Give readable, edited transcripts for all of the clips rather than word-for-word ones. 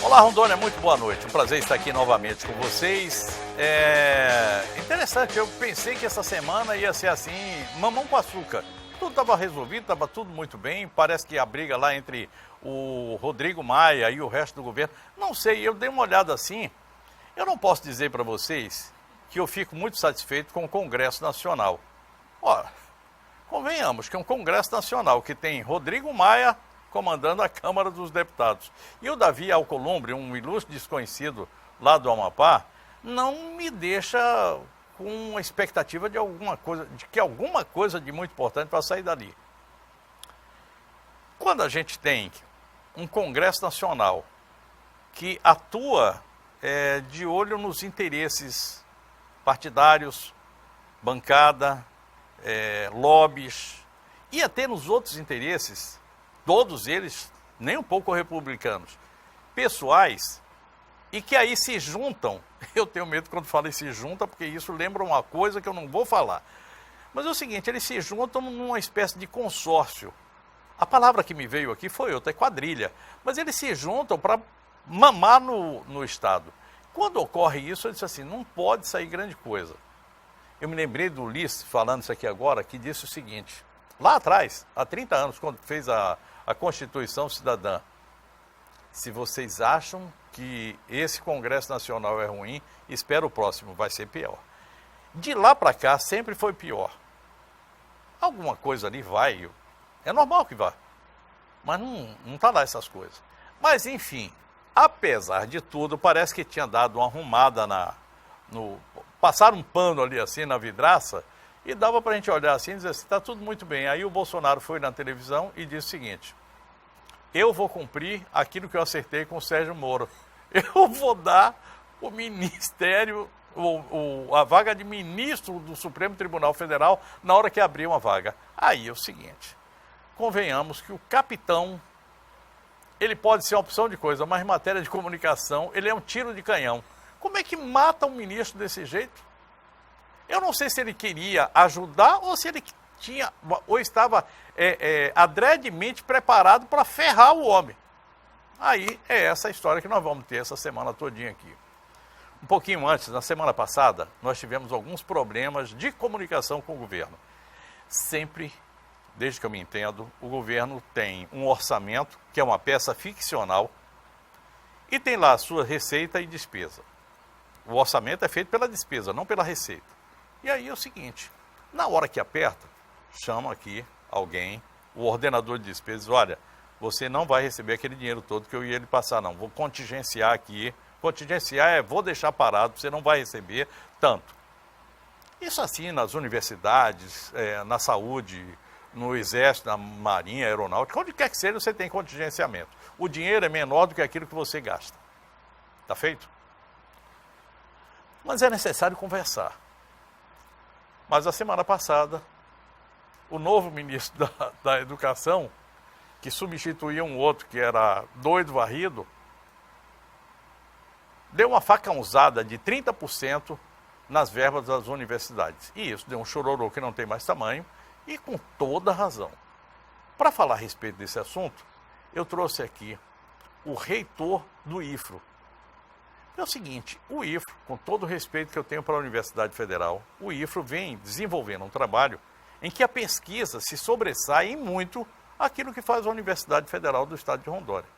Olá, Rondônia, muito boa noite. Um prazer estar aqui novamente com vocês. Interessante, eu pensei que essa semana ia ser assim, mamão com açúcar. Tudo estava resolvido, estava tudo muito bem. Parece que a briga lá entre o Rodrigo Maia e o resto do governo, não sei, eu dei uma olhada assim. Eu não posso dizer para vocês que eu fico muito satisfeito com o Congresso Nacional. Ora, convenhamos que é um Congresso Nacional que tem Rodrigo Maia comandando a Câmara dos Deputados e o Davi Alcolumbre, um ilustre desconhecido lá do Amapá, não me deixa com uma expectativa de que alguma coisa de muito importante vai sair dali. Quando a gente tem um Congresso Nacional que atua de olho nos interesses partidários, bancada, lobbies e até nos outros interesses, todos eles nem um pouco republicanos, pessoais, e que aí se juntam. Eu tenho medo quando falo em se junta, porque isso lembra uma coisa que eu não vou falar. Mas é o seguinte, eles se juntam numa espécie de consórcio. A palavra que me veio aqui foi outra, é quadrilha. Mas eles se juntam para mamar no Estado. Quando ocorre isso, eu disse assim, não pode sair grande coisa. Eu me lembrei do Ulisses, falando isso aqui agora, que disse o seguinte, lá atrás, há 30 anos, quando fez a Constituição Cidadã, se vocês acham que esse Congresso Nacional é ruim, espera o próximo, vai ser pior. De lá para cá, sempre foi pior. Alguma coisa ali vai, é normal que vá, mas não está lá essas coisas. Mas, enfim, apesar de tudo, parece que tinha dado uma arrumada passaram um pano ali assim na vidraça, e dava para a gente olhar assim e dizer assim, está tudo muito bem. Aí o Bolsonaro foi na televisão e disse o seguinte, eu vou cumprir aquilo que eu acertei com o Sérgio Moro. Eu vou dar o ministério, a vaga de ministro do Supremo Tribunal Federal na hora que abrir uma vaga. Aí é o seguinte, convenhamos que o capitão, ele pode ser uma opção de coisa, mas em matéria de comunicação, ele é um tiro de canhão. Como é que mata um ministro desse jeito? Eu não sei se ele queria ajudar ou se ele estava adredemente preparado para ferrar o homem. Aí é essa história que nós vamos ter essa semana todinha aqui. Um pouquinho antes, na semana passada, nós tivemos alguns problemas de comunicação com o governo. Sempre, desde que eu me entendo, o governo tem um orçamento, que é uma peça ficcional, e tem lá a sua receita e despesa. O orçamento é feito pela despesa, não pela receita. E aí é o seguinte, na hora que aperta, chama aqui alguém, o ordenador de despesas, olha, você não vai receber aquele dinheiro todo que eu ia lhe passar, não. Vou contingenciar aqui. Contingenciar vou deixar parado, você não vai receber tanto. Isso assim nas universidades, na saúde, no exército, na marinha, aeronáutica, onde quer que seja, você tem contingenciamento. O dinheiro é menor do que aquilo que você gasta. Tá feito? Mas é necessário conversar. Mas a semana passada, o novo ministro da Educação, que substituía um outro que era doido varrido, deu uma facãozada de 30% nas verbas das universidades. E isso deu um chororô que não tem mais tamanho, e com toda razão. Para falar a respeito desse assunto, eu trouxe aqui o reitor do IFRO. É o seguinte, o IFRO, com todo o respeito que eu tenho para a Universidade Federal, o IFRO vem desenvolvendo um trabalho em que a pesquisa se sobressai em muito aquilo que faz a Universidade Federal do Estado de Rondônia.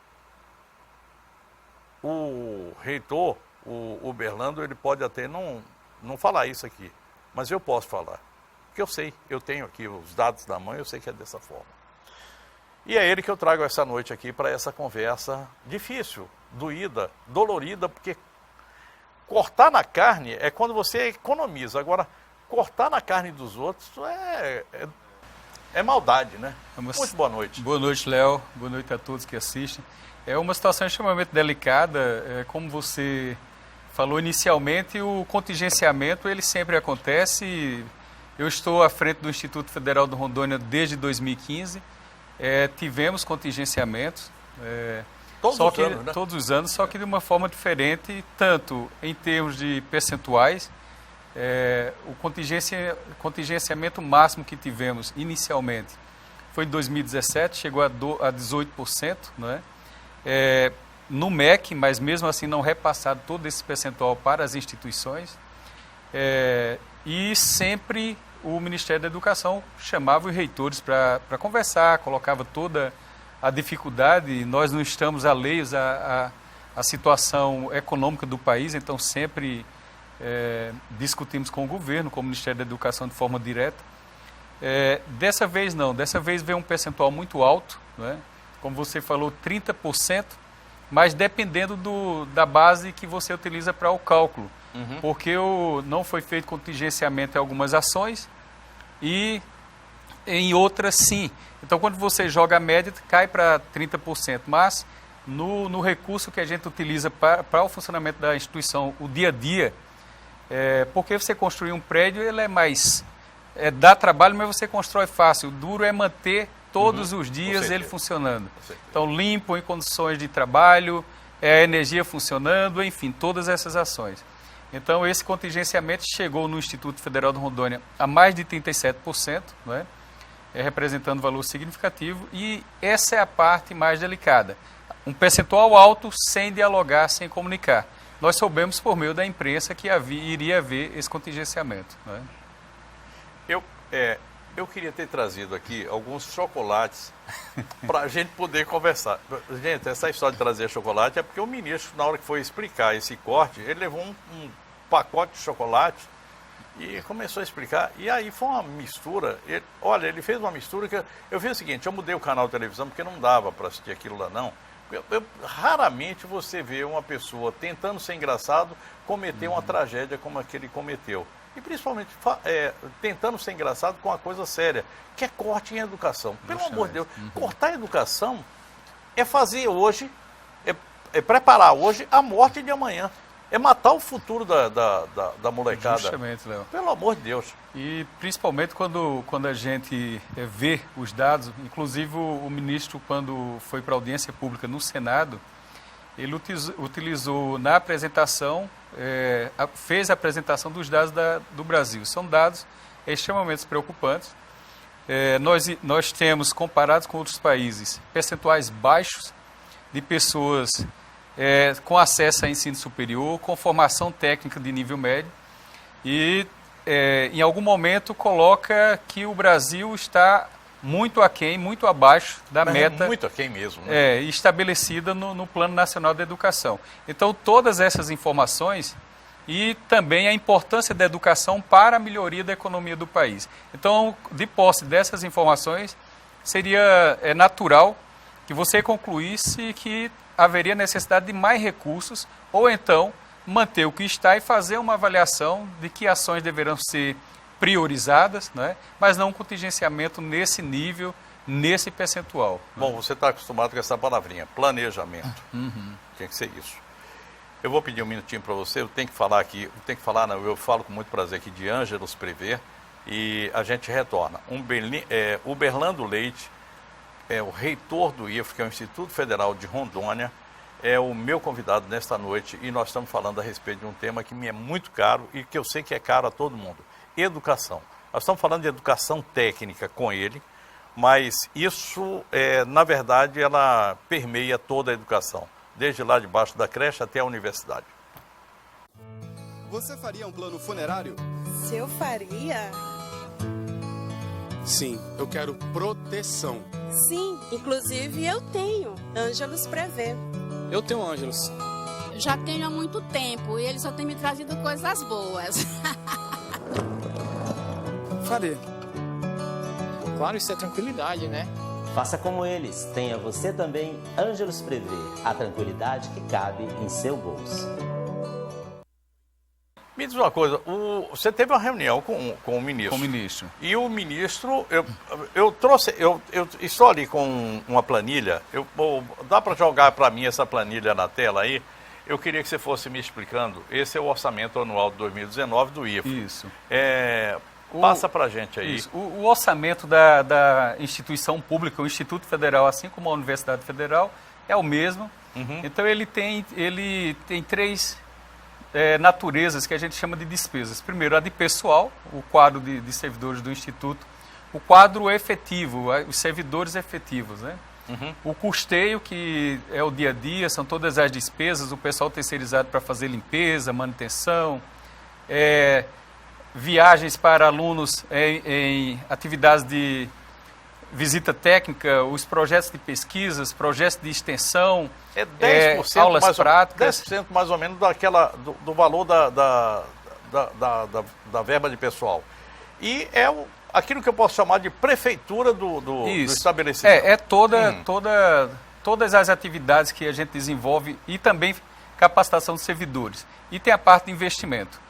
O reitor, o Uberlando, ele pode até não falar isso aqui, mas eu posso falar, porque eu sei, eu tenho aqui os dados da mãe, eu sei que é dessa forma. E é ele que eu trago essa noite aqui para essa conversa difícil, doída, dolorida, porque cortar na carne é quando você economiza. Agora, cortar na carne dos outros é maldade, né? Muito boa noite. Boa noite, Léo. Boa noite a todos que assistem. É uma situação extremamente delicada, como você falou inicialmente, o contingenciamento ele sempre acontece. Eu estou à frente do Instituto Federal do Rondônia desde 2015. Tivemos contingenciamentos, todos os anos, só que de uma forma diferente, tanto em termos de percentuais. O contingenciamento máximo que tivemos inicialmente foi em 2017, chegou a 18%, não é? no MEC, mas mesmo assim não repassado todo esse percentual para as instituições. E sempre o Ministério da Educação chamava os reitores para conversar, colocava toda a dificuldade. Nós não estamos alheios à situação econômica do país, então sempre discutimos com o governo, com o Ministério da Educação de forma direta. Dessa vez não, dessa vez veio um percentual muito alto, né? Como você falou, 30%, mas dependendo da base que você utiliza para o cálculo. Porque não foi feito contingenciamento em algumas ações e em outras sim. Então, quando você joga a média, cai para 30%, mas no recurso que a gente utiliza para o funcionamento da instituição, o dia a dia, porque você construir um prédio, ele é mais... dá trabalho, mas você constrói fácil. O duro é manter todos os dias ele funcionando. Então, limpo, em condições de trabalho, a energia funcionando, enfim, todas essas ações. Então, esse contingenciamento chegou no Instituto Federal de Rondônia a mais de 37%, não é? Representando valor significativo, e essa é a parte mais delicada. Um percentual alto sem dialogar, sem comunicar. Nós soubemos por meio da imprensa que iria haver esse contingenciamento. Não é? Eu queria ter trazido aqui alguns chocolates para a gente poder conversar. Gente, essa história de trazer chocolate é porque o ministro, na hora que foi explicar esse corte, ele levou um pacote de chocolate e começou a explicar. E aí foi uma mistura. Ele fez uma mistura que... Eu fiz o seguinte, eu mudei o canal de televisão porque não dava para assistir aquilo lá, não. Raramente você vê uma pessoa tentando ser engraçado cometer uma tragédia como a que ele cometeu. E principalmente tentando ser engraçado com uma coisa séria, que é corte em educação. Pelo amor de Deus, cortar a educação é fazer hoje, é preparar hoje a morte de amanhã. É matar o futuro da molecada. Justamente, Léo. Pelo amor de Deus. E principalmente quando a gente vê os dados, inclusive o ministro, quando foi para a audiência pública no Senado, ele utilizou na apresentação, fez a apresentação dos dados do Brasil. São dados extremamente preocupantes. Nós temos, comparados com outros países, percentuais baixos de pessoas com acesso a ensino superior, com formação técnica de nível médio, e em algum momento coloca que o Brasil está muito aquém, muito abaixo da meta muito aquém mesmo, né? Estabelecida no Plano Nacional da Educação. Então, todas essas informações e também a importância da educação para a melhoria da economia do país. Então, de posse dessas informações, seria natural que você concluísse que haveria necessidade de mais recursos, ou então manter o que está e fazer uma avaliação de que ações deverão ser priorizadas, né? Mas não um contingenciamento nesse nível, nesse percentual. Bom, você está acostumado com essa palavrinha, planejamento. Tem que ser isso. Eu vou pedir um minutinho para você, eu tenho que falar aqui, eu falo com muito prazer aqui de Ângelos Prever, e a gente retorna. O Berlando Leite, o reitor do IFRO, que é o Instituto Federal de Rondônia, é o meu convidado nesta noite, e nós estamos falando a respeito de um tema que me é muito caro e que eu sei que é caro a todo mundo. Educação. Nós estamos falando de educação técnica com ele, mas isso, na verdade, ela permeia toda a educação, desde lá de baixo da creche até a universidade. Você faria um plano funerário? Se eu faria? Sim, eu quero proteção. Sim, inclusive eu tenho. Ângelos Prevê. Eu tenho Ângelos. Eu já tenho há muito tempo e ele só tem me trazido coisas boas. Faria. Claro, isso é tranquilidade, né? Faça como eles. Tenha você também Ângelos Prevê, a tranquilidade que cabe em seu bolso. Me diz uma coisa, você teve uma reunião com o ministro. Com o ministro. E o ministro, eu estou ali com uma planilha, dá para jogar para mim essa planilha na tela aí? Eu queria que você fosse me explicando, esse é o orçamento anual de 2019 do IFRO. Isso. Passa para a gente aí. Isso. O orçamento da instituição pública, o Instituto Federal, assim como a Universidade Federal, é o mesmo. Então ele tem três naturezas que a gente chama de despesas. Primeiro, a de pessoal, o quadro de servidores do Instituto. O quadro efetivo, os servidores efetivos, né? O custeio, que é o dia a dia, são todas as despesas, o pessoal terceirizado para fazer limpeza, manutenção, viagens para alunos em atividades de visita técnica, os projetos de pesquisas, projetos de extensão, 10% aulas mais práticas. 10% mais ou menos do valor da verba de pessoal. E aquilo que eu posso chamar de prefeitura do estabelecimento. Todas as atividades que a gente desenvolve e também capacitação dos servidores. E tem a parte de investimento.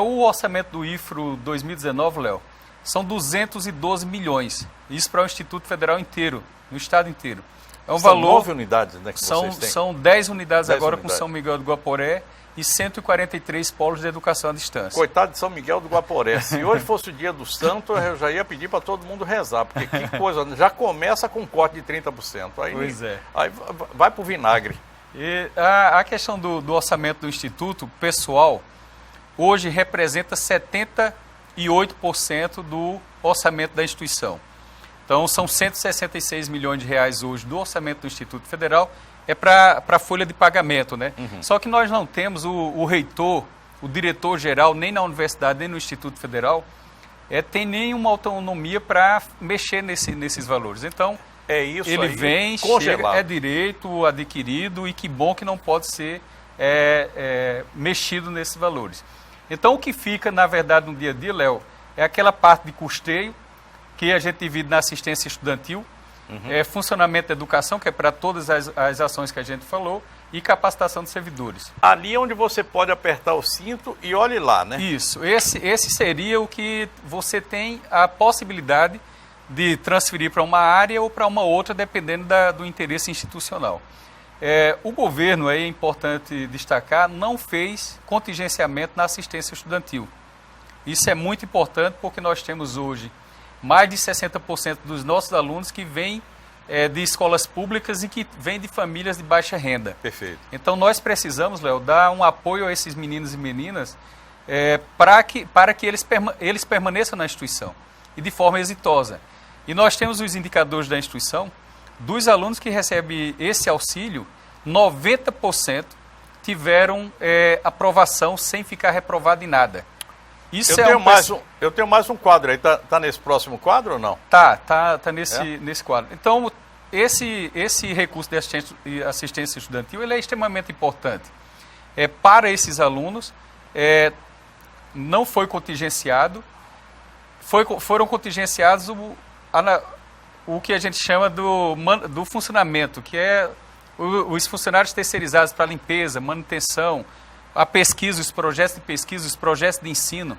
O orçamento do IFRO 2019, Léo, são 212 milhões. Isso para o Instituto Federal inteiro, no estado inteiro. É um valor... 9 unidades, né, que vocês têm. São 10 unidades agora com São Miguel do Guaporé e 143 polos de educação à distância. Coitado de São Miguel do Guaporé. Se hoje fosse o dia do santo, eu já ia pedir para todo mundo rezar, porque que coisa, já começa com um corte de 30%. Aí vai para o vinagre. E a questão do orçamento do Instituto, pessoal, hoje representa 78% do orçamento da instituição. Então, são 166 milhões de reais hoje do orçamento do Instituto Federal, para a folha de pagamento, né? Só que nós não temos o reitor, o diretor-geral, nem na universidade, nem no Instituto Federal, tem nenhuma autonomia para mexer nesses valores. Então, ele vem, chega, é direito adquirido e que bom que não pode ser mexido nesses valores. Então, o que fica, na verdade, no dia a dia, Léo, é aquela parte de custeio que a gente divide na assistência estudantil, funcionamento da educação, que é para todas as ações que a gente falou, e capacitação de servidores. Ali é onde você pode apertar o cinto e olhe lá, né? Isso. Esse seria o que você tem a possibilidade de transferir para uma área ou para uma outra, dependendo do interesse institucional. O governo, é importante destacar, não fez contingenciamento na assistência estudantil. Isso é muito importante porque nós temos hoje mais de 60% dos nossos alunos que vêm de escolas públicas e que vêm de famílias de baixa renda. Perfeito. Então nós precisamos, Léo, dar um apoio a esses meninos e meninas para que eles permaneçam na instituição e de forma exitosa. E nós temos os indicadores da instituição. Dos alunos que recebem esse auxílio, 90% tiveram aprovação sem ficar reprovado em nada. Eu tenho mais um quadro aí. Tá nesse próximo quadro ou não? Tá nesse quadro. Então, esse recurso de assistência estudantil ele é extremamente importante. Para esses alunos, não foi contingenciado, foram contingenciados o que a gente chama do funcionamento, que é os funcionários terceirizados para limpeza, manutenção, a pesquisa, os projetos de pesquisa, os projetos de ensino,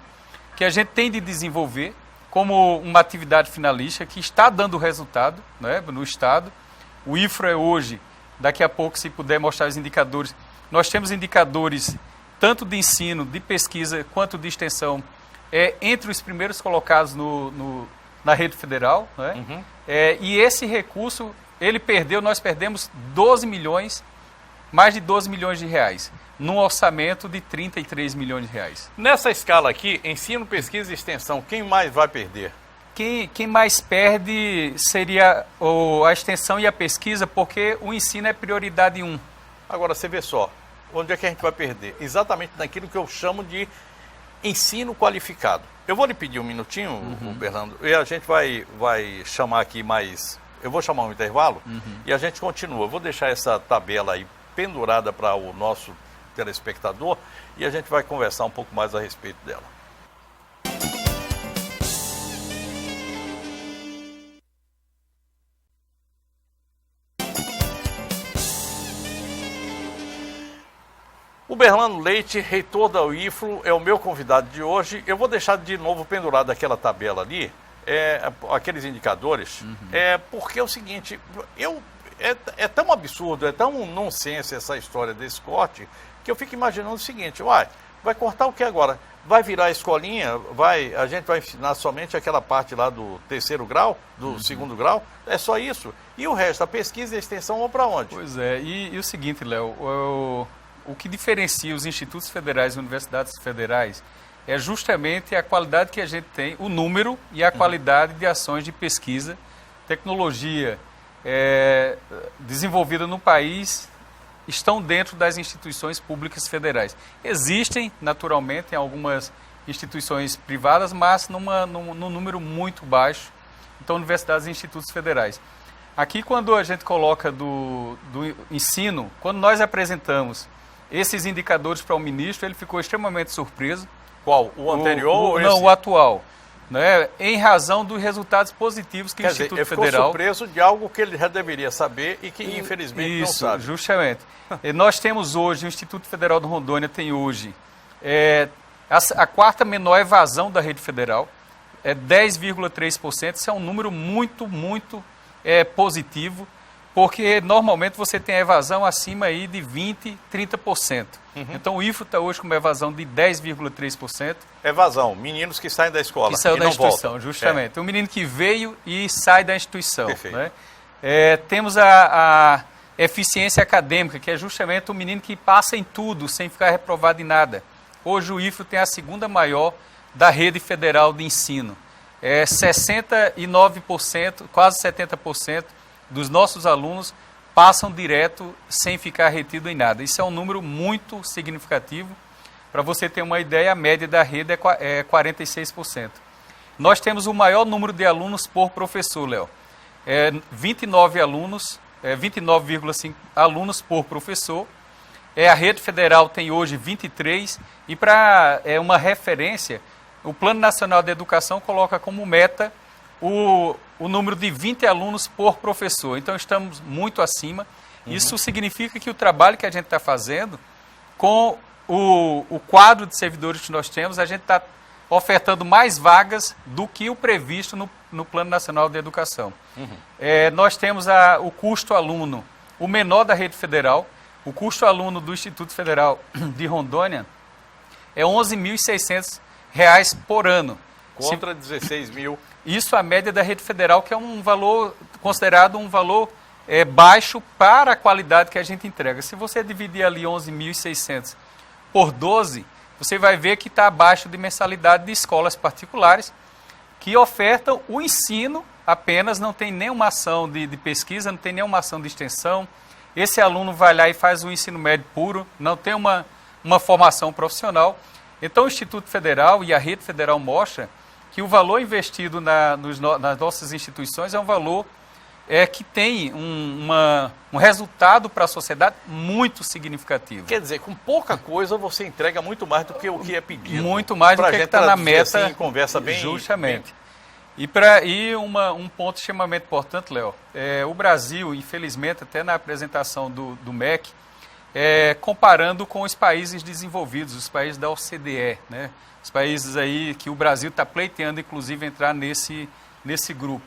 que a gente tem de desenvolver como uma atividade finalista que está dando resultado, né, no Estado. O IFRO é hoje, daqui a pouco, se puder mostrar os indicadores, nós temos indicadores tanto de ensino, de pesquisa, quanto de extensão, entre os primeiros colocados na rede federal, né? E esse recurso, nós perdemos mais de 12 milhões de reais, num orçamento de 33 milhões de reais. Nessa escala aqui, ensino, pesquisa e extensão, quem mais vai perder? Quem mais perde seria a extensão e a pesquisa, porque o ensino é prioridade 1. Agora, você vê só, onde é que a gente vai perder? Exatamente naquilo que eu chamo de ensino qualificado. Eu vou lhe pedir um minutinho, Bernardo, e a gente vai chamar aqui mais... Eu vou chamar um intervalo e a gente continua. Eu vou deixar essa tabela aí pendurada para o nosso telespectador e a gente vai conversar um pouco mais a respeito dela. O Berlano Leite, reitor da UIFRO, é o meu convidado de hoje. Eu vou deixar de novo pendurado aquela tabela ali, aqueles indicadores, porque é o seguinte, é tão absurdo, é tão nonsense essa história desse corte, que eu fico imaginando o seguinte, vai cortar o que agora? Vai virar escolinha? A gente vai ensinar somente aquela parte lá do terceiro grau, do segundo grau? É só isso? E o resto, a pesquisa e a extensão vão para onde? Pois é, e o seguinte, Léo, o que diferencia os institutos federais e universidades federais é justamente a qualidade que a gente tem, o número e a qualidade de ações de pesquisa, tecnologia, desenvolvidas no país estão dentro das instituições públicas federais. Existem, naturalmente, em algumas instituições privadas, mas num número muito baixo, então universidades e institutos federais. Aqui, quando a gente coloca do ensino, quando nós apresentamos esses indicadores para o ministro, ele ficou extremamente surpreso. Qual? O anterior ou esse? Não, o atual. Né, em razão dos resultados positivos que o Instituto Federal... Ele ficou surpreso de algo que ele já deveria saber e que, infelizmente, não sabe. Isso, justamente. Nós temos hoje, o Instituto Federal de Rondônia tem hoje a quarta menor evasão da rede federal, 10,3%. Isso é um número muito, muito positivo, porque normalmente você tem a evasão acima aí de 20%, 30%. Então o IFRO está hoje com uma evasão de 10,3%. Evasão, meninos que saem da escola que saiu e da não instituição, voltam. justamente. Um menino que veio e sai da instituição. Perfeito. Né? Temos a eficiência acadêmica, que é justamente o menino que passa em tudo, sem ficar reprovado em nada. Hoje o IFRO tem a segunda maior da rede federal de ensino. 69%, quase 70% dos nossos alunos passam direto sem ficar retido em nada. Isso é um número muito significativo. Para você ter uma ideia, a média da rede é 46%. Nós temos o maior número de alunos por professor, Léo. 29 alunos, 29,5 alunos por professor. A rede federal tem hoje 23. E para uma referência, o Plano Nacional de Educação coloca como meta o número de 20 alunos por professor. Então, estamos muito acima. Isso significa que o trabalho que a gente está fazendo, com o quadro de servidores que nós temos, a gente está ofertando mais vagas do que o previsto no Plano Nacional de Educação. Nós temos o custo aluno, o menor da rede federal. O custo aluno do Instituto Federal de Rondônia é R$ 11.600 por ano. Contra 16 mil. Isso a média da rede federal, que é um valor considerado um valor baixo para a qualidade que a gente entrega. Se você dividir ali 11.600 por 12, você vai ver que está abaixo de mensalidade de escolas particulares que ofertam o ensino apenas, não tem nenhuma ação de pesquisa, não tem nenhuma ação de extensão. Esse aluno vai lá e faz o ensino médio puro, não tem uma formação profissional. Então o Instituto Federal e a rede federal mostra que o valor investido nas nossas instituições é um valor que tem um resultado para a sociedade muito significativo. Quer dizer, com pouca coisa você entrega muito mais do que o que é pedido. Muito mais do que está na meta. Assim, conversa bem. Justamente. Bem... E um ponto extremamente importante, Léo, o Brasil, infelizmente, até na apresentação do MEC, comparando com os países desenvolvidos, os países da OCDE, né? Os países aí que o Brasil está pleiteando, inclusive, entrar nesse grupo.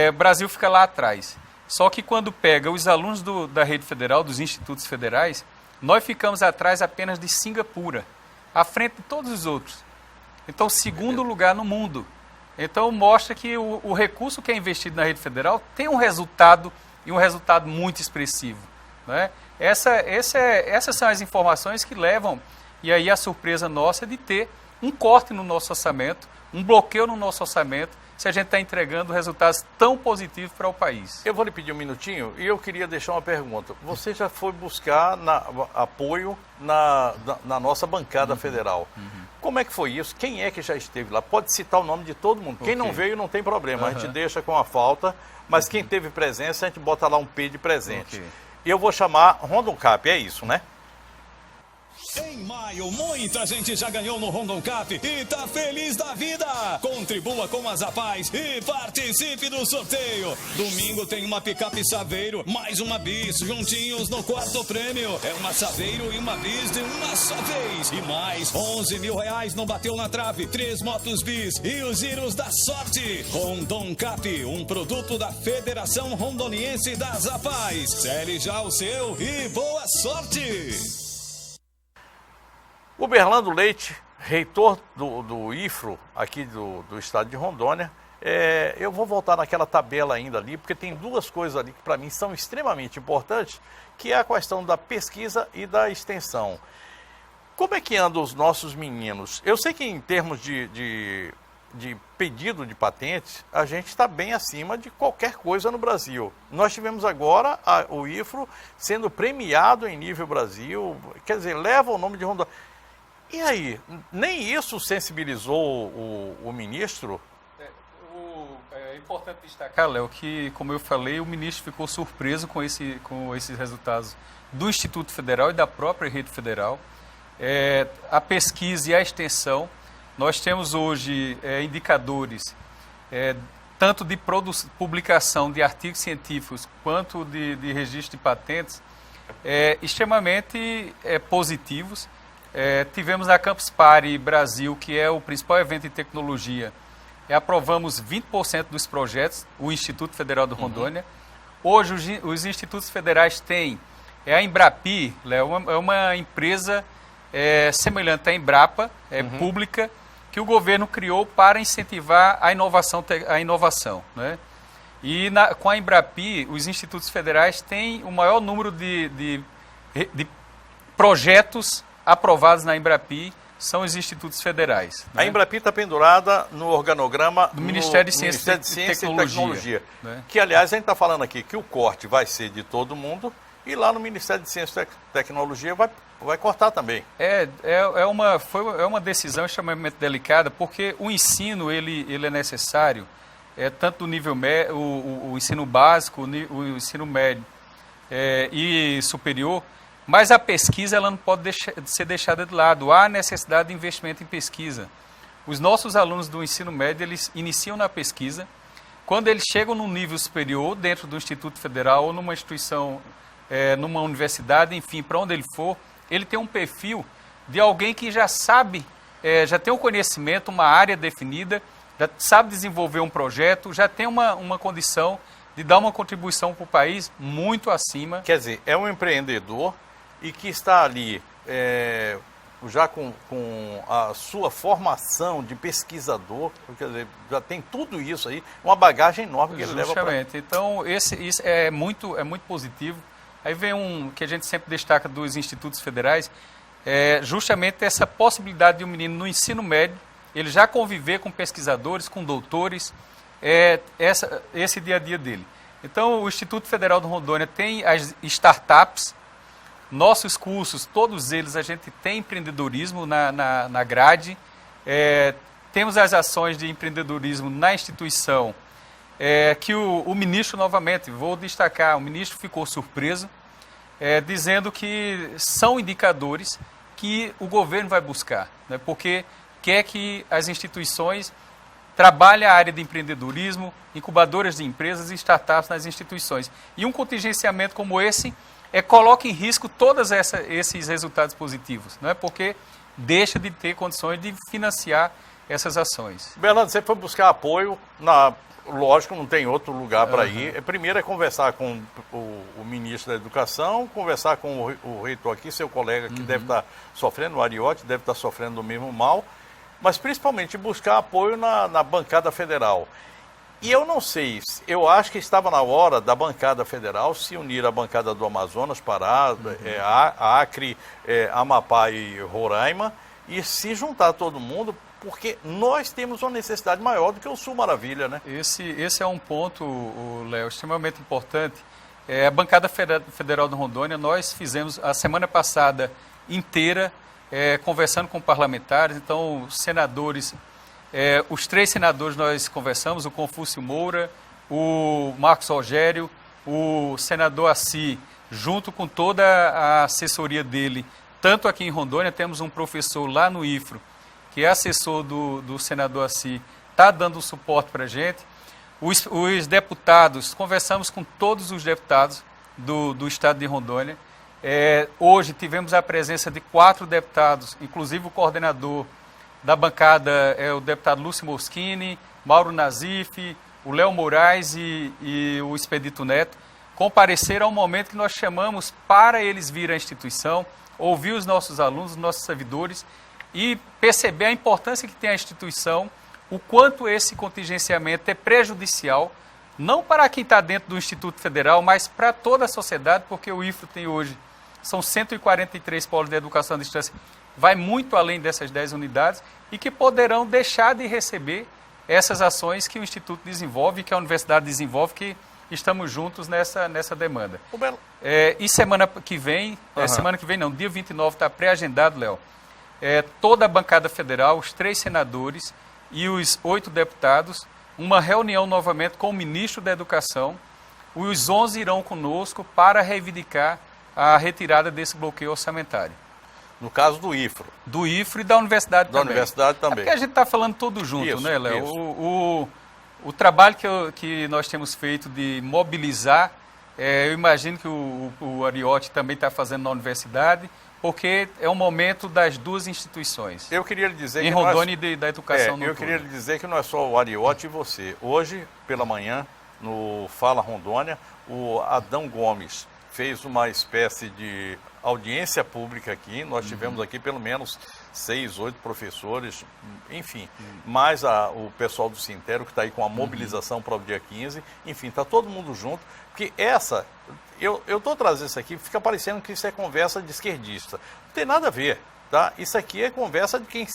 O Brasil fica lá atrás. Só que quando pega os alunos da rede federal, dos institutos federais, nós ficamos atrás apenas de Singapura, à frente de todos os outros. Então, segundo lugar no mundo. Então, mostra que o recurso que é investido na rede federal tem um resultado, e um resultado muito expressivo. Né? Essas são as informações que levam, e aí a surpresa nossa é de ter um corte no nosso orçamento, um bloqueio no nosso orçamento, se a gente está entregando resultados tão positivos para o país. Eu vou lhe pedir um minutinho e eu queria deixar uma pergunta. Você já foi buscar apoio na nossa bancada federal. Como é que foi isso? Quem é que já esteve lá? Pode citar o nome de todo mundo. Quem não veio não tem problema, a gente deixa com a falta, mas quem teve presença, a gente bota lá um P de presente. E eu vou chamar Rondon Cap, é isso, né? Em maio, muita gente já ganhou no Rondon Cap e tá feliz da vida. Contribua com as Apais e participe do sorteio. Domingo tem uma picape Saveiro, mais uma bis, juntinhos no quarto prêmio. É uma Saveiro e uma bis de uma só vez. E mais R$11 mil no bateu na trave, 3 motos bis e os giros da sorte. Rondon Cap, um produto da Federação Rondoniense das Apais. Cele já o seu e boa sorte. O Berlando Leite, reitor do IFRO, aqui do estado de Rondônia, eu vou voltar naquela tabela ainda ali, porque tem duas coisas ali que para mim são extremamente importantes, que é a questão da pesquisa e da extensão. Como é que andam os nossos meninos? Eu sei que em termos de de pedido de patentes, a gente está bem acima de qualquer coisa no Brasil. Nós tivemos agora o IFRO sendo premiado em nível Brasil, quer dizer, leva o nome de Rondônia. E aí, nem isso sensibilizou o ministro? É importante destacar, Léo, que, como eu falei, o ministro ficou surpreso com esses resultados do Instituto Federal e da própria rede federal. A pesquisa e a extensão, nós temos hoje indicadores, tanto de publicação de artigos científicos, quanto de registro de patentes, extremamente positivos. Tivemos a Campus Party Brasil, que é o principal evento de tecnologia, aprovamos 20% dos projetos, o Instituto Federal do Rondônia. Hoje, os institutos federais têm, a Embrapi, é uma empresa semelhante à Embrapa, pública, que o governo criou para incentivar a inovação. Né? E com a Embrapi, os institutos federais têm o maior número de projetos aprovados na Embrapi, são os institutos federais. A Embrapi está pendurada no organograma do Ministério de Ciência e Tecnologia. Né? Que, aliás, a gente está falando aqui que o corte vai ser de todo mundo e lá no Ministério de Ciência e Tecnologia vai cortar também. É uma decisão extremamente delicada, porque o ensino ele é necessário, tanto no nível médio, o ensino básico, o ensino médio e superior. Mas a pesquisa ela não pode ser deixada de lado. Há necessidade de investimento em pesquisa. Os nossos alunos do ensino médio, eles iniciam na pesquisa. Quando eles chegam num nível superior, dentro do Instituto Federal ou numa instituição, numa universidade, enfim, para onde ele for, ele tem um perfil de alguém que já sabe, já tem um conhecimento, uma área definida, já sabe desenvolver um projeto, já tem uma condição de dar uma contribuição para o país muito acima. Quer dizer, é um empreendedor e que está ali já com a sua formação de pesquisador, quer dizer, já tem tudo isso aí, uma bagagem enorme que ele leva para... Justamente. Então, isso é muito positivo. Aí vem que a gente sempre destaca dos institutos federais, justamente essa possibilidade de um menino no ensino médio, ele já conviver com pesquisadores, com doutores, esse dia a dia dele. Então, o Instituto Federal do Rondônia tem as startups. Nossos cursos, todos eles, a gente tem empreendedorismo na grade. Temos as ações de empreendedorismo na instituição, que o ministro, novamente, vou destacar, o ministro ficou surpreso, dizendo que são indicadores que o governo vai buscar, né, porque quer que as instituições trabalhem a área de empreendedorismo, incubadoras de empresas e startups nas instituições. E um contingenciamento como esse coloca em risco todos esses resultados positivos, não é? Porque deixa de ter condições de financiar essas ações. Bernardo, você foi buscar apoio, lógico, não tem outro lugar para ir. Primeiro é conversar com o ministro da Educação, conversar com o reitor aqui, seu colega que deve estar sofrendo, o Ariotti, deve estar sofrendo do mesmo mal, mas principalmente buscar apoio na bancada federal. E eu não sei, eu acho que estava na hora da bancada federal se unir à bancada do Amazonas, Pará, Acre, Amapá e Roraima, e se juntar todo mundo, porque nós temos uma necessidade maior do que o Sul Maravilha, né? Esse é um ponto, Léo, extremamente importante. A bancada federal do Rondônia, nós fizemos a semana passada inteira, conversando com parlamentares, então senadores... os 3 senadores nós conversamos, o Confúcio Moura, o Marcos Rogério, o senador Assi, junto com toda a assessoria dele, tanto aqui em Rondônia, temos um professor lá no IFRO, que é assessor do senador Assi, está dando suporte para a gente. Os deputados, conversamos com todos os deputados do estado de Rondônia. Hoje tivemos a presença de 4 deputados, inclusive o coordenador da bancada o deputado Lúcio Moschini, Mauro Nazif, o Léo Moraes e o Expedito Neto, compareceram ao momento que nós chamamos para eles vir à instituição, ouvir os nossos alunos, os nossos servidores e perceber a importância que tem a instituição, o quanto esse contingenciamento é prejudicial, não para quem está dentro do Instituto Federal, mas para toda a sociedade, porque o IFRO tem hoje, são 143 polos de educação à distância, vai muito além dessas 10 unidades e que poderão deixar de receber essas ações que o Instituto desenvolve, que a Universidade desenvolve, que estamos juntos nessa demanda. E semana que vem, dia 29, está pré-agendado, Léo, toda a bancada federal, os 3 senadores e os 8 deputados, uma reunião novamente com o ministro da Educação. Os 11 irão conosco para reivindicar a retirada desse bloqueio orçamentário. No caso do IFRO. Do IFRO e da universidade também. Da universidade também. Porque a gente está falando tudo junto, isso, né, Léo? O trabalho que nós temos feito de mobilizar, eu imagino que o Ariotti também está fazendo na universidade, porque é um momento das 2 instituições. Eu queria lhe dizer em Rondônia e da educação no Eu queria lhe dizer que não é só o Ariotti e você. Hoje, pela manhã, no Fala Rondônia, o Adão Gomes fez uma espécie de audiência pública aqui. Nós tivemos aqui pelo menos 6, 8 professores, enfim, mais o pessoal do Sintero que está aí com a mobilização para o dia 15, enfim, está todo mundo junto, porque eu estou trazendo isso aqui, fica parecendo que isso é conversa de esquerdista. Não tem nada a ver, tá? Isso aqui é conversa de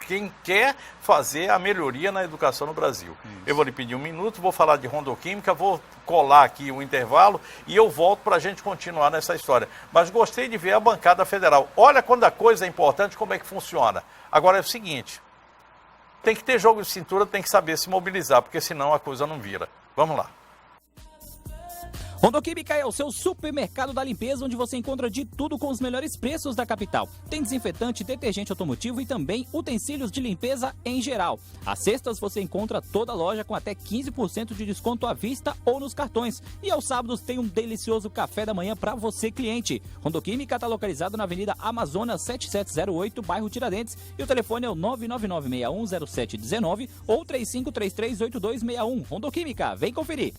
quem quer fazer a melhoria na educação no Brasil. Isso. Eu vou lhe pedir 1 minuto, vou falar de Rondoquímica, vou colar aqui o intervalo e eu volto para a gente continuar nessa história. Mas gostei de ver a bancada federal. Olha quando a coisa é importante, como é que funciona. Agora é o seguinte, tem que ter jogo de cintura, tem que saber se mobilizar, porque senão a coisa não vira. Vamos lá. Rondoquímica é o seu supermercado da limpeza, onde você encontra de tudo com os melhores preços da capital. Tem desinfetante, detergente automotivo e também utensílios de limpeza em geral. Às sextas você encontra toda a loja com até 15% de desconto à vista ou nos cartões. E aos sábados tem um delicioso café da manhã para você, cliente. Rondoquímica está localizado na Avenida Amazonas 7708, bairro Tiradentes. E o telefone é o 999-610719 ou 3533-8261. Rondoquímica, vem conferir.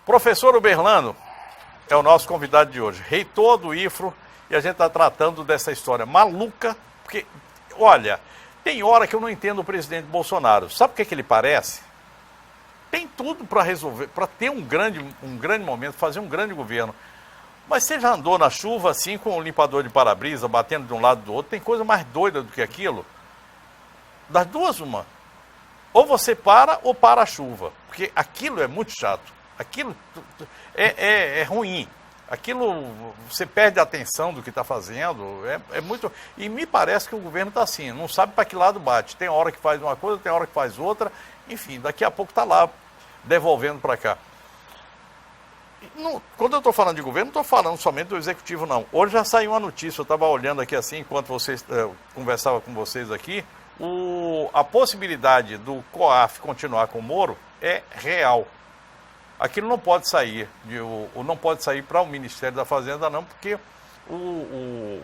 Professor Uberlano é o nosso convidado de hoje, reitor do IFRO, e a gente está tratando dessa história maluca, porque, olha, tem hora que eu não entendo o presidente Bolsonaro. Sabe o que ele parece? Tem tudo para resolver, para ter um grande momento, fazer um grande governo. Mas você já andou na chuva assim, com o limpador de para-brisa, batendo de um lado do outro? Tem coisa mais doida do que aquilo? Das duas, uma. Ou você para ou para a chuva, porque aquilo é muito chato. Aquilo é ruim. Aquilo, você perde a atenção do que está fazendo. É muito. E me parece que o governo está assim, não sabe para que lado bate. Tem hora que faz uma coisa, tem hora que faz outra. Enfim, daqui a pouco está lá, devolvendo para cá. Quando eu estou falando de governo, não estou falando somente do executivo, não. Hoje já saiu uma notícia, eu estava olhando aqui assim, enquanto conversava com vocês aqui, a possibilidade do COAF continuar com o Moro é real. Aquilo não pode sair, não pode sair para o Ministério da Fazenda, não, porque o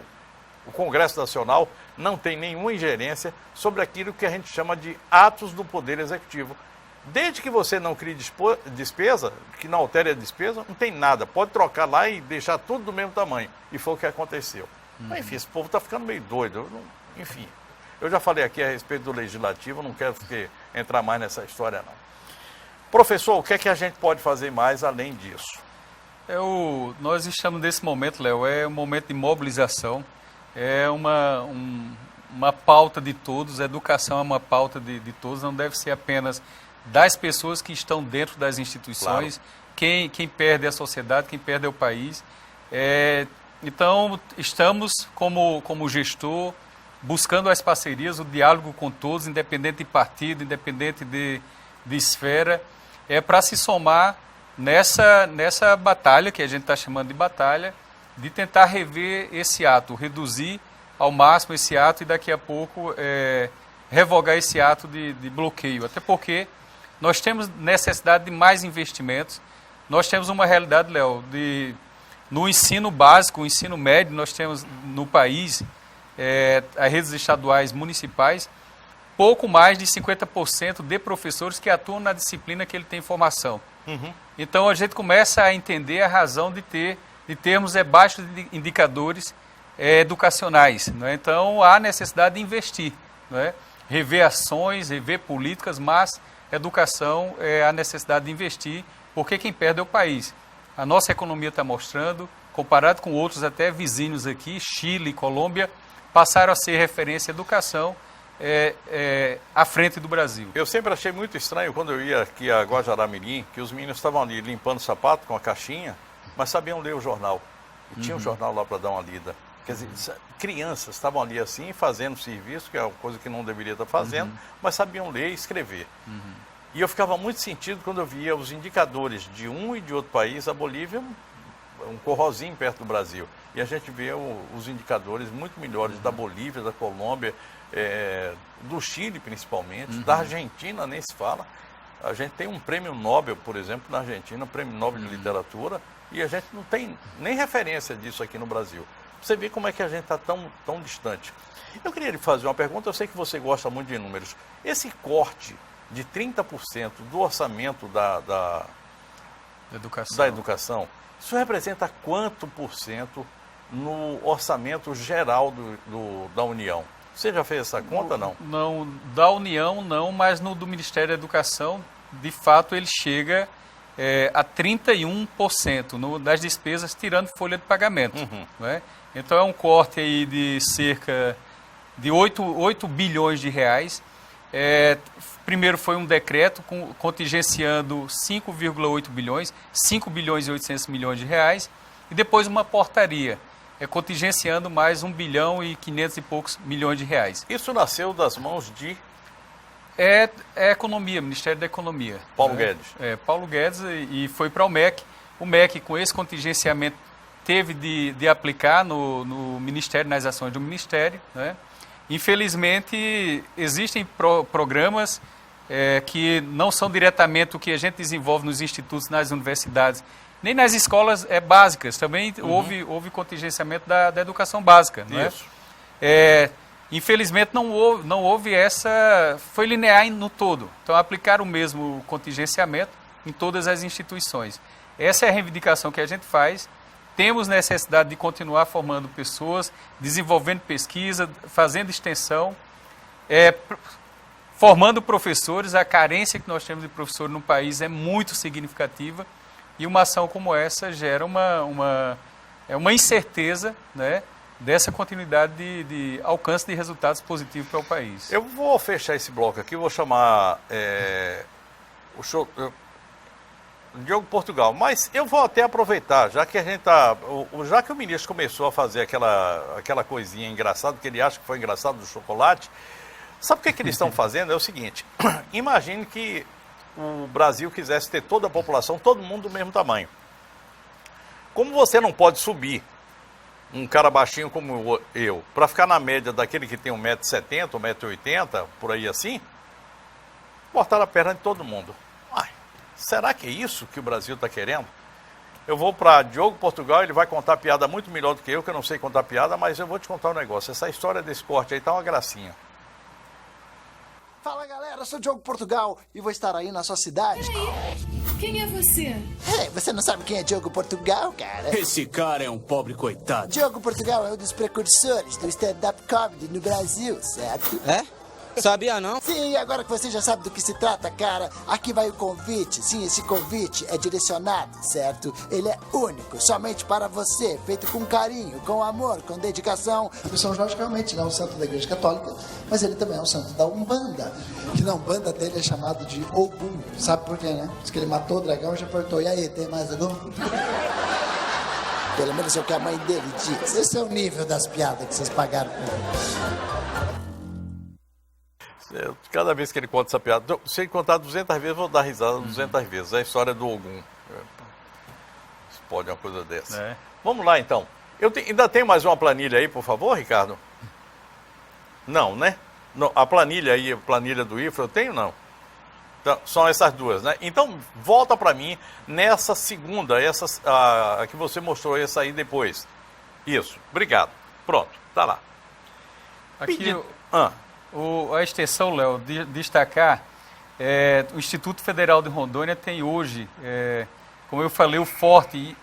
Congresso Nacional não tem nenhuma ingerência sobre aquilo que a gente chama de atos do Poder Executivo. Desde que você não crie despesa, que não altere a despesa, não tem nada. Pode trocar lá e deixar tudo do mesmo tamanho. E foi o que aconteceu. Mas, enfim, esse povo está ficando meio doido. Enfim, eu já falei aqui a respeito do Legislativo, não quero entrar mais nessa história, não. Professor, o que é que a gente pode fazer mais além disso? Nós estamos nesse momento, Léo, é um momento de mobilização, é uma pauta de todos, a educação é uma pauta de todos, não deve ser apenas das pessoas que estão dentro das instituições, claro. Quem perde é a sociedade, quem perde é o país. Então, estamos como gestor, buscando as parcerias, o diálogo com todos, independente de partido, independente de esfera, para se somar nessa batalha, que a gente está chamando de batalha, de tentar rever esse ato, reduzir ao máximo esse ato e daqui a pouco revogar esse ato de bloqueio. Até porque nós temos necessidade de mais investimentos. Nós temos uma realidade, Léo, no ensino básico, o ensino médio, nós temos no país, as redes estaduais municipais, pouco mais de 50% de professores que atuam na disciplina que ele tem formação. Uhum. Então, a gente começa a entender a razão de termos baixos indicadores educacionais. Não é? Então, há necessidade de investir, não é? Rever ações, rever políticas, mas educação é a necessidade de investir, porque quem perde é o país. A nossa economia está mostrando, comparado com outros até vizinhos aqui, Chile, Colômbia, passaram a ser referência em educação à frente do Brasil. Eu sempre achei muito estranho quando eu ia aqui a Guajará-Mirim, que os meninos estavam ali limpando o sapato com a caixinha, mas sabiam ler o jornal. E tinha um jornal lá para dar uma lida. Quer dizer, crianças estavam ali assim, fazendo serviço, que é uma coisa que não deveria estar fazendo, mas sabiam ler e escrever. E eu ficava muito sentido quando eu via os indicadores de um e de outro país. A Bolívia, um corrozinho perto do Brasil. E a gente vê os indicadores muito melhores da Bolívia, da Colômbia, do Chile principalmente, da Argentina nem se fala. A gente tem um prêmio Nobel, por exemplo, na Argentina, um prêmio Nobel de Literatura, e a gente não tem nem referência disso aqui no Brasil. Você vê como é que a gente está tão distante. Eu queria lhe fazer uma pergunta, eu sei que você gosta muito de números. Esse corte de 30% do orçamento da educação, isso representa quanto por cento no orçamento geral da União? Você já fez essa conta, não? Não, da União não, mas no do Ministério da Educação, de fato, ele chega a 31% das despesas, tirando folha de pagamento. Né? Então, é um corte aí de cerca de 8 bilhões de reais. Primeiro foi um decreto contingenciando 5,8 bilhões, 5 bilhões e 800 milhões de reais, e depois uma portaria, contingenciando mais 1 bilhão e 500 e poucos milhões de reais. Isso nasceu das mãos de... É Economia, Ministério da Economia. Paulo Guedes. Paulo Guedes, e foi para o MEC. O MEC, com esse contingenciamento, teve de aplicar no Ministério, nas ações do Ministério. Né? Infelizmente, existem programas que não são diretamente o que a gente desenvolve nos institutos, nas universidades, nem nas escolas básicas. Também houve contingenciamento da educação básica. Isso. Né? Infelizmente, não houve foi linear no todo. Então, aplicaram o mesmo contingenciamento em todas as instituições. Essa é a reivindicação que a gente faz. Temos necessidade de continuar formando pessoas, desenvolvendo pesquisa, fazendo extensão, formando professores. A carência que nós temos de professores no país é muito significativa, e uma ação como essa gera uma incerteza, né, dessa continuidade de alcance de resultados positivos para o país. Eu vou fechar esse bloco aqui, vou chamar o Diogo Portugal, mas eu vou até aproveitar, já que já que o ministro começou a fazer aquela coisinha engraçada, que ele acha que foi engraçado do chocolate, sabe o que eles estão fazendo? É o seguinte, imagine que o Brasil quisesse ter toda a população, todo mundo do mesmo tamanho. Como você não pode subir um cara baixinho como eu, para ficar na média daquele que tem 1,70 m, 1,80 m, por aí assim, cortaram a perna de todo mundo. Será que é isso que o Brasil está querendo? Eu vou para Diogo Portugal, ele vai contar piada muito melhor do que eu não sei contar piada, mas eu vou te contar um negócio. Essa história desse corte aí tá uma gracinha. Fala galera, eu sou o Diogo Portugal e vou estar aí na sua cidade. Peraí, quem é você? Você não sabe quem é Diogo Portugal, cara? Esse cara é um pobre coitado. Diogo Portugal é um dos precursores do stand-up comedy no Brasil, certo? Sabia não? Sim, agora que você já sabe do que se trata, cara, aqui vai o convite. Sim, esse convite é direcionado, certo? Ele é único, somente para você, feito com carinho, com amor, com dedicação. O São Jorge realmente não é um santo da Igreja Católica, mas ele também é um santo da Umbanda. Que na Umbanda dele é chamado de Ogum. Sabe por quê, né? Diz que ele matou o dragão e já perguntou, e aí, tem mais algum? Pelo menos é o que a mãe dele diz. Esse é o nível das piadas que vocês pagaram por ele. Cada vez que ele conta essa piada, se ele contar 200 vezes, eu vou dar risada 200 vezes. É a história do Ogum. Pode uma coisa dessa. Vamos lá, então. Ainda tem mais uma planilha aí, por favor, Ricardo? Não, né? Não, a planilha aí, a planilha do IFRA, eu tenho, não? Então, são essas duas, né? Então, volta para mim nessa segunda, a que você mostrou, essa aí depois. Isso, obrigado. Pronto, tá lá. Aqui... A extensão, Léo, destacar, o Instituto Federal de Rondônia tem hoje, como eu falei, o forte,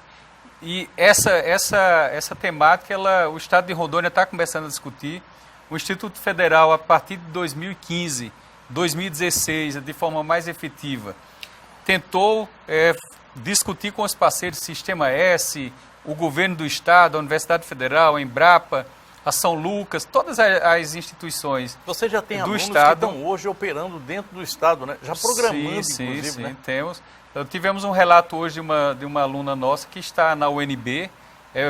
e essa temática, o Estado de Rondônia está começando a discutir. O Instituto Federal, a partir de 2015, 2016, de forma mais efetiva, tentou discutir com os parceiros Sistema S, o governo do Estado, a Universidade Federal, a Embrapa, a São Lucas, todas as instituições Você já tem do alunos Estado. que estão hoje operando dentro do Estado, né? Já programando, inclusive, sim, né? temos. Tivemos um relato hoje de uma aluna nossa que está na UNB,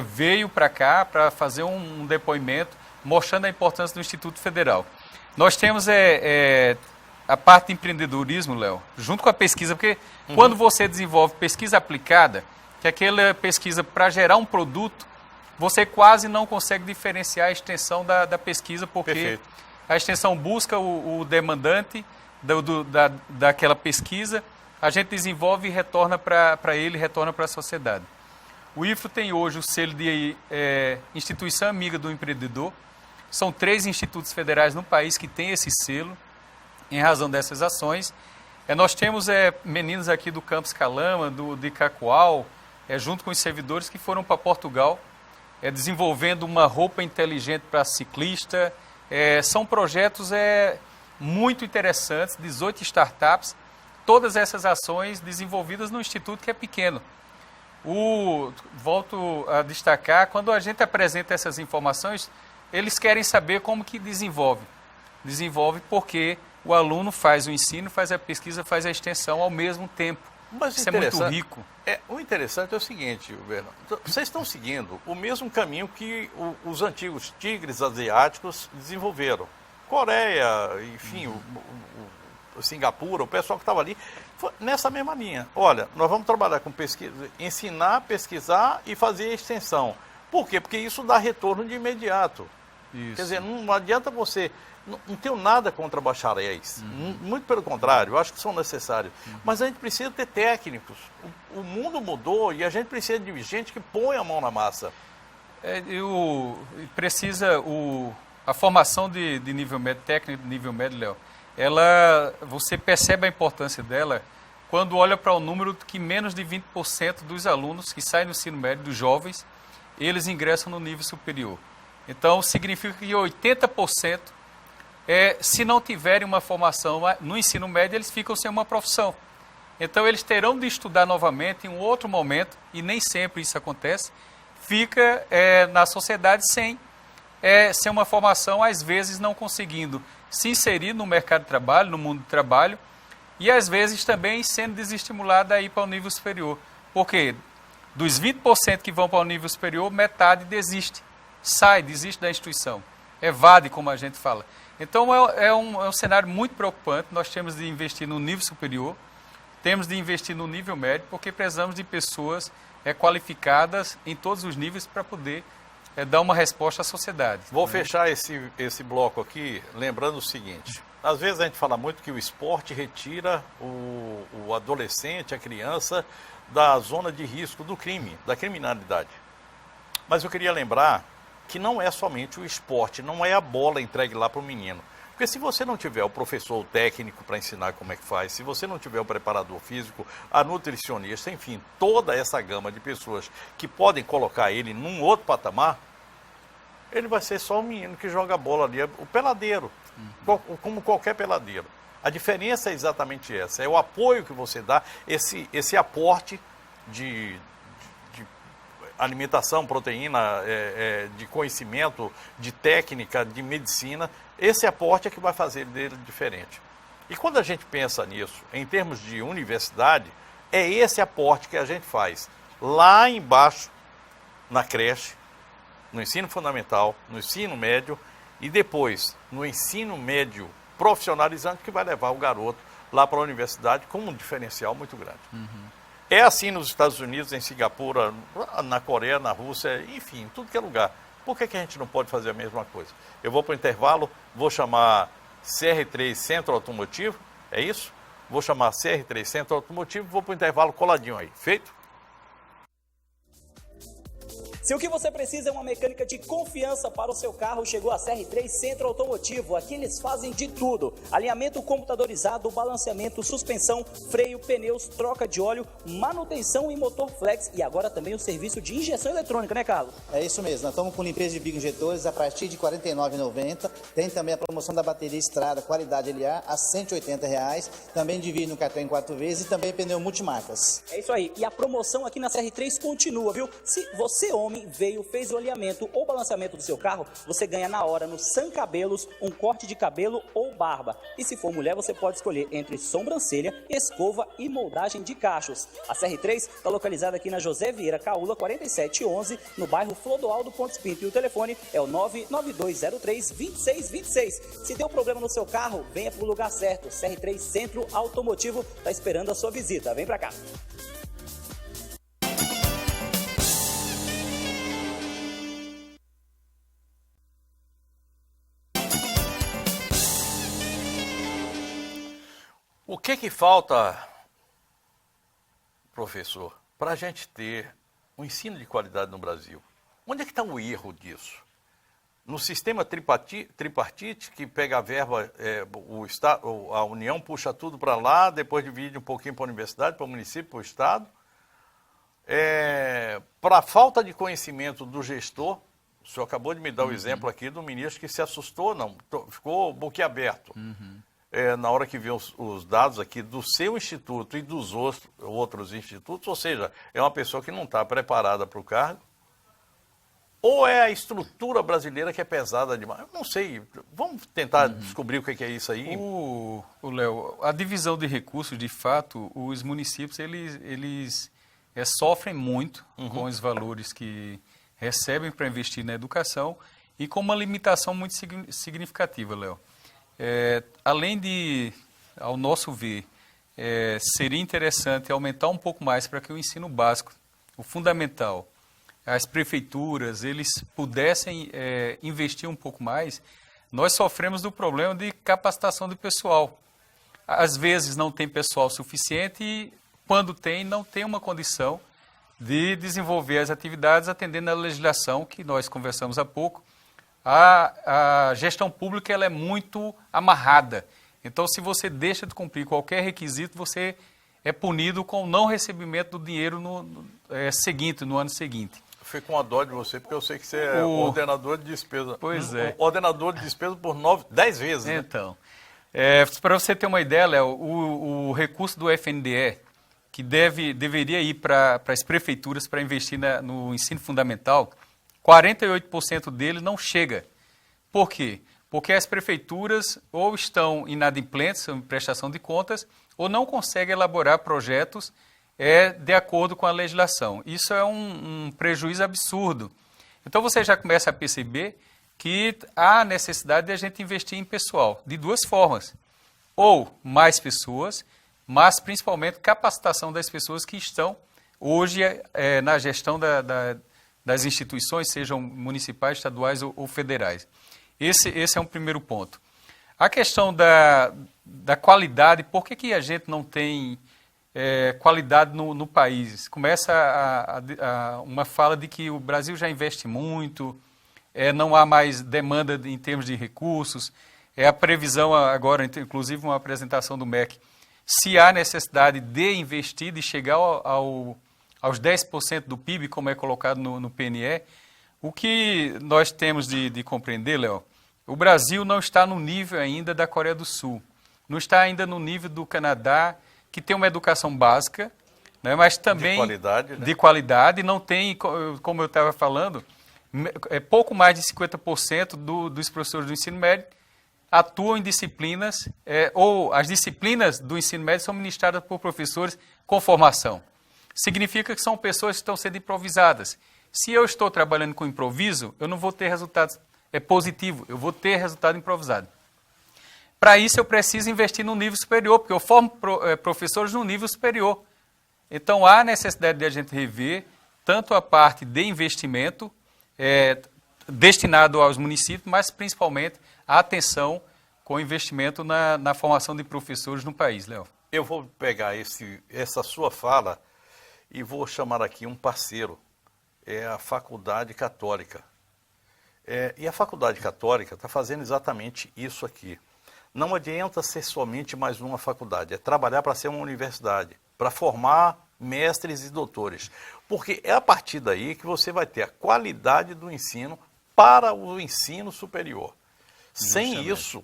veio para cá para fazer um depoimento mostrando a importância do Instituto Federal. Nós temos a parte de empreendedorismo, Léo, junto com a pesquisa, porque quando você desenvolve pesquisa aplicada, que é aquela pesquisa para gerar um produto, você quase não consegue diferenciar a extensão da pesquisa, porque Perfeito. a extensão busca o demandante daquela pesquisa, a gente desenvolve e retorna para ele, retorna para a sociedade. O IFRO tem hoje o selo de Instituição Amiga do Empreendedor. São 3 institutos federais no país que têm esse selo, em razão dessas ações. Nós temos meninos aqui do Campus Calama, de Cacoal, junto com os servidores que foram para Portugal, desenvolvendo uma roupa inteligente para ciclista. São projetos muito interessantes, 18 startups, todas essas ações desenvolvidas no instituto que é pequeno. Volto a destacar, quando a gente apresenta essas informações, eles querem saber como que desenvolve. Desenvolve porque o aluno faz o ensino, faz a pesquisa, faz a extensão ao mesmo tempo. Mas isso é muito rico. O interessante é o seguinte, Bernardo, vocês estão seguindo o mesmo caminho que os antigos tigres asiáticos desenvolveram. Coreia, enfim, o Singapura, o pessoal que estava ali, foi nessa mesma linha. Olha, nós vamos trabalhar com pesquisa, ensinar, pesquisar e fazer a extensão. Por quê? Porque isso dá retorno de imediato. Isso. Quer dizer, não adianta você... Não tenho nada contra bacharéis, muito pelo contrário, eu acho que são necessários. Mas a gente precisa ter técnicos. O mundo mudou e a gente precisa de gente que põe a mão na massa. A formação de nível médio, técnico de nível médio, Léo, você percebe a importância dela quando olha para o número que menos de 20% dos alunos que saem do ensino médio, dos jovens, eles ingressam no nível superior. Então, significa que 80%, se não tiverem uma formação no ensino médio, eles ficam sem uma profissão. Então, eles terão de estudar novamente em um outro momento, e nem sempre isso acontece, fica na sociedade sem uma formação, às vezes não conseguindo se inserir no mercado de trabalho, no mundo do trabalho, e às vezes também sendo desestimulado a ir para o nível superior. Porque dos 20% que vão para o nível superior, metade desiste, desiste da instituição, evade, como a gente fala. Então, é um cenário muito preocupante. Nós temos de investir no nível superior, temos de investir no nível médio, porque precisamos de pessoas qualificadas em todos os níveis para poder dar uma resposta à sociedade. Vou fechar esse bloco aqui lembrando o seguinte. Às vezes a gente fala muito que o esporte retira o adolescente, a criança, da zona de risco do crime, da criminalidade. Mas eu queria lembrar que não é somente o esporte, não é a bola entregue lá para o menino. Porque se você não tiver o professor, o técnico para ensinar como é que faz, se você não tiver o preparador físico, a nutricionista, enfim, toda essa gama de pessoas que podem colocar ele num outro patamar, ele vai ser só um menino que joga bola ali, o peladeiro, como qualquer peladeiro. A diferença é exatamente essa, é o apoio que você dá, esse aporte de alimentação, proteína, de conhecimento, de técnica, de medicina, esse aporte é que vai fazer dele diferente. E quando a gente pensa nisso, em termos de universidade, é esse aporte que a gente faz lá embaixo, na creche, no ensino fundamental, no ensino médio e depois no ensino médio profissionalizante, que vai levar o garoto lá para a universidade com um diferencial muito grande. É assim nos Estados Unidos, em Singapura, na Coreia, na Rússia, enfim, em tudo que é lugar. Por que a gente não pode fazer a mesma coisa? Eu vou para o intervalo, vou chamar CR3 Centro Automotivo, é isso? Vou chamar CR3 Centro Automotivo, vou para o intervalo coladinho aí. Feito? Se o que você precisa é uma mecânica de confiança para o seu carro, chegou a CR3 Centro Automotivo. Aqui eles fazem de tudo: alinhamento computadorizado, balanceamento, suspensão, freio, pneus, troca de óleo, manutenção e motor flex, e agora também o serviço de injeção eletrônica, né, Carlos? É isso mesmo, nós estamos com limpeza de bico injetores a partir de R$ 49,90. Tem também a promoção da bateria Estrada qualidade LA a R$ 180. Também divide no cartão em 4 vezes e também pneu multimarcas. É isso aí, e a promoção aqui na CR3 continua, viu? Se você, homem, veio, fez o alinhamento ou balanceamento do seu carro, você ganha na hora no San Cabelos um corte de cabelo ou barba. E se for mulher, você pode escolher entre sobrancelha, escova e moldagem de cachos. A CR3 está localizada aqui na José Vieira Caula 4711, no bairro Flodoaldo Pontes Pinto. E o telefone é o 99203-2626. Se deu problema no seu carro, venha para o lugar certo. CR3 Centro Automotivo está esperando a sua visita. Vem para cá. O que falta, professor, para a gente ter um ensino de qualidade no Brasil? Onde é que está o erro disso? No sistema tripartite, que pega a verba, a União puxa tudo para lá, depois divide um pouquinho para a universidade, para o município, para o Estado. Para a falta de conhecimento do gestor, o senhor acabou de me dar o exemplo aqui do ministro que se assustou, ficou boquiaberto. Na hora que viu os dados aqui do seu instituto e dos outros institutos, ou seja, é uma pessoa que não está preparada para o cargo, ou é a estrutura brasileira que é pesada demais? Eu não sei, vamos tentar descobrir o que é isso aí. Léo, a divisão de recursos, de fato, os municípios, eles sofrem muito com os valores que recebem para investir na educação e com uma limitação muito significativa, Léo. Além de, ao nosso ver, seria interessante aumentar um pouco mais para que o ensino básico, o fundamental, as prefeituras, eles pudessem investir um pouco mais. Nós sofremos do problema de capacitação de pessoal. Às vezes não tem pessoal suficiente e, quando tem, não tem uma condição de desenvolver as atividades atendendo à legislação que nós conversamos há pouco. A gestão pública ela é muito amarrada. Então, se você deixa de cumprir qualquer requisito, você é punido com o não recebimento do dinheiro no ano seguinte. Eu fico com a dó de você, porque eu sei que você é ordenador de despesa. Pois é. Ordenador de despesa por 10 vezes. Né? Então, para você ter uma ideia, Léo, o recurso do FNDE, que deveria ir para as prefeituras para investir no ensino fundamental, 48% dele não chega. Por quê? Porque as prefeituras ou estão inadimplentes em prestação de contas ou não conseguem elaborar projetos de acordo com a legislação. Isso é um prejuízo absurdo. Então você já começa a perceber que há necessidade de a gente investir em pessoal, de duas formas. Ou mais pessoas, mas principalmente capacitação das pessoas que estão hoje na gestão das instituições, sejam municipais, estaduais ou federais. Esse é um primeiro ponto. A questão da qualidade, por que a gente não tem qualidade no país? Começa uma fala de que o Brasil já investe muito, não há mais demanda em termos de recursos, a previsão agora, inclusive uma apresentação do MEC, se há necessidade de investir, de chegar aos 10% do PIB, como é colocado no PNE. O que nós temos de compreender, Léo, o Brasil não está no nível ainda da Coreia do Sul, não está ainda no nível do Canadá, que tem uma educação básica, né, mas também de qualidade, não tem, como eu estava falando, pouco mais de 50% dos professores do ensino médio atuam em disciplinas, ou as disciplinas do ensino médio são ministradas por professores com formação. Significa que são pessoas que estão sendo improvisadas. Se eu estou trabalhando com improviso, eu não vou ter resultado positivo, eu vou ter resultado improvisado. Para isso, eu preciso investir no nível superior, porque eu formo professores no nível superior. Então, há necessidade de a gente rever tanto a parte de investimento destinado aos municípios, mas principalmente a atenção com investimento na formação de professores no país, Léo. Eu vou pegar essa sua fala e vou chamar aqui um parceiro. é a Faculdade Católica. E a Faculdade Católica está fazendo exatamente isso aqui. Não adianta ser somente mais uma faculdade, é trabalhar para ser uma universidade, para formar mestres e doutores. Porque é a partir daí que você vai ter a qualidade do ensino para o ensino superior. Sem isso,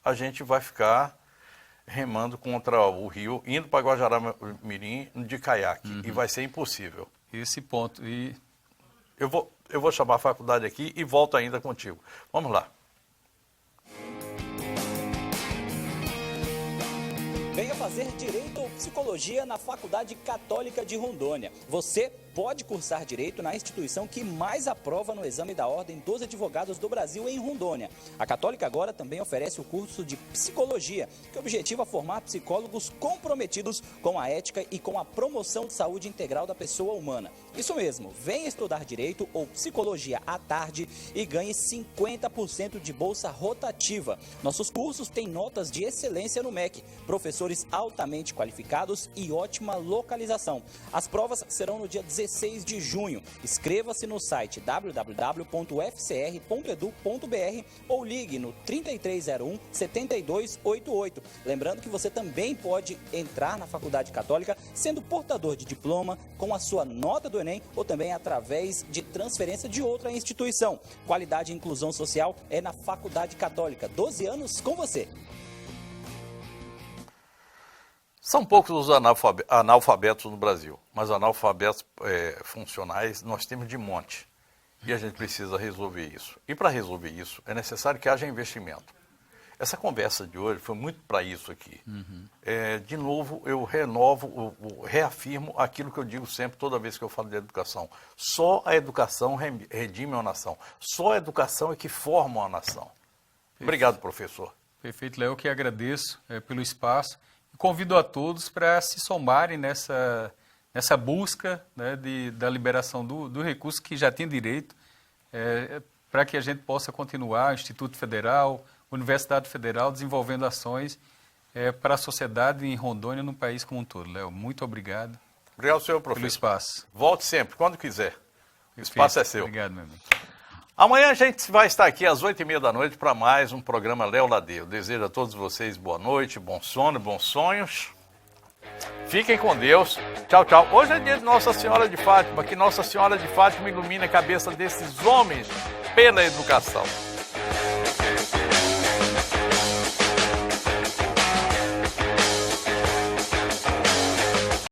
a gente vai ficar remando contra o rio, indo para Guajará-Mirim de caiaque, e vai ser impossível. Esse ponto. E eu vou chamar a faculdade aqui e volto ainda contigo. Vamos lá. Venha fazer Direito ou Psicologia na Faculdade Católica de Rondônia. Você pode cursar Direito na instituição que mais aprova no exame da Ordem dos Advogados do Brasil em Rondônia. A Católica agora também oferece o curso de Psicologia, que objetiva formar psicólogos comprometidos com a ética e com a promoção de saúde integral da pessoa humana. Isso mesmo, venha estudar Direito ou Psicologia à tarde e ganhe 50% de bolsa rotativa. Nossos cursos têm notas de excelência no MEC, professores altamente qualificados e ótima localização. As provas serão no dia 16 de junho. Inscreva-se no site www.fcr.edu.br ou ligue no 3301-7288. Lembrando que você também pode entrar na Faculdade Católica sendo portador de diploma com a sua nota do Enem ou também através de transferência de outra instituição. Qualidade e inclusão social é na Faculdade Católica. 12 anos com você. São poucos os analfabetos no Brasil, mas analfabetos funcionais nós temos de monte. E a gente precisa resolver isso. E para resolver isso, é necessário que haja investimento. Essa conversa de hoje foi muito para isso aqui. De novo, eu reafirmo aquilo que eu digo sempre, toda vez que eu falo de educação. Só a educação redime uma nação. Só a educação é que forma uma nação. Obrigado, professor. Perfeito, Léo, que agradeço pelo espaço. Convido a todos para se somarem nessa busca, né, da liberação do recurso que já tem direito, para que a gente possa continuar, o Instituto Federal, Universidade Federal, desenvolvendo ações para a sociedade em Rondônia e no país como um todo. Léo, muito obrigado. Obrigado, senhor professor. Pelo espaço. Volte sempre, quando quiser. O espaço é seu. Obrigado, meu amigo. Amanhã a gente vai estar aqui às 8h30 da noite para mais um programa Léo Ladeu. Desejo a todos vocês boa noite, bom sono, bons sonhos. Fiquem com Deus. Tchau, tchau. Hoje é dia de Nossa Senhora de Fátima. Que Nossa Senhora de Fátima ilumine a cabeça desses homens pela educação.